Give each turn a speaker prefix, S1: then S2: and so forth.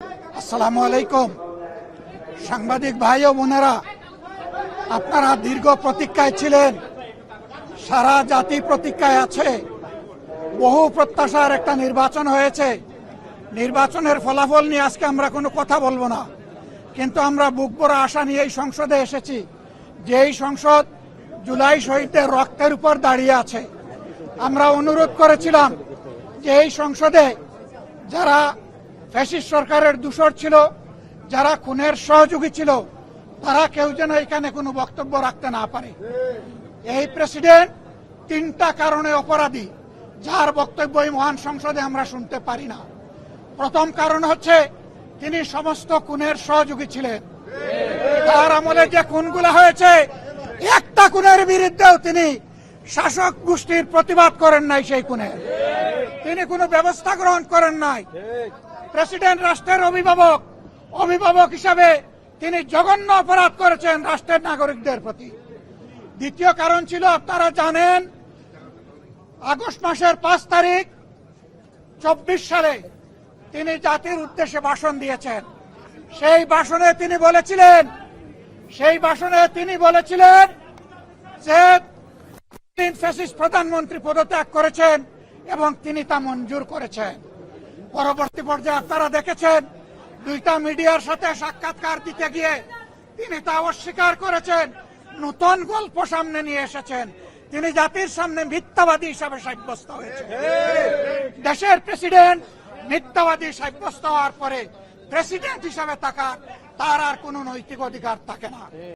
S1: আসসালামু আলাইকুম। সাংবাদিক ভাই ও বোনেরা, আপনারা দীর্ঘ প্রতীক্ষায় ছিলেন, সারা জাতি প্রতীক্ষায় আছে। বহু প্রত্যাশার একটা নির্বাচন হয়েছে। নির্বাচনের ফলাফল নিয়ে আজকে আমরা কোনো কথা বলবো না, কিন্তু আমরা বুক ভরা আশা নিয়ে এই সংসদে এসেছি। যে এই সংসদ জুলাই শহীদদের রক্তের উপর দাঁড়িয়ে আছে। আমরা অনুরোধ করেছিলাম যে এই সংসদে যারা ফ্যাসিস্ট সরকারের দূষর ছিল, যারা খুনের সহযোগী ছিল, তারা কেউ যেন এখানে কোনো বক্তব্য রাখতে না পারে। এই প্রেসিডেন্ট তিনটা কারণে অপরাধী, যার বক্তব্য এই মহান সংসদে আমরা শুনতে পারি না। প্রথম কারণ হচ্ছে তিনি সমস্ত খুনের সহযোগী ছিলেন। তার আমলে যে খুনগুলো হয়েছে, একটা খুনের বিরুদ্ধেও তিনি শাসক গোষ্ঠীর প্রতিবাদ করেন নাই। সেই খুনের তিনি কোনো ব্যবস্থা গ্রহণ করেন নাই। প্রেসিডেন্ট রাষ্ট্রের অভিভাবক হিসাবে তিনি জঘন্য অপরাধ করেছেন রাষ্ট্রের নাগরিকদের প্রতি। দ্বিতীয় কারণ ছিল, আপনারা জানেন, আগস্ট মাসের 5 তারিখ 24 সালে তিনি জাতির উদ্দেশ্যে ভাষণ দিয়েছেন। সেই ভাষণে তিনি বলেছিলেন যে ফ্যাসিস্ট প্রধানমন্ত্রী পদত্যাগ করেছেন এবং তিনি তা মঞ্জুর করেছেন। পরবর্তী পর্যায়ে আপনারা দেখেছেন, দুইটা মিডিয়ার সাথে সাক্ষাৎকার দিতে গিয়ে তিনি তা অস্বীকার করেছেন। নতুন গল্প সামনে নিয়ে এসেছেন। তিনি জাতির সামনে মিথ্যাবাদী হিসাবে সাব্যস্ত হয়েছেন। দেশের প্রেসিডেন্ট মিথ্যাবাদী সাব্যস্ত হওয়ার পরে প্রেসিডেন্ট হিসাবে তার আর কোনো নৈতিক অধিকার থাকে না।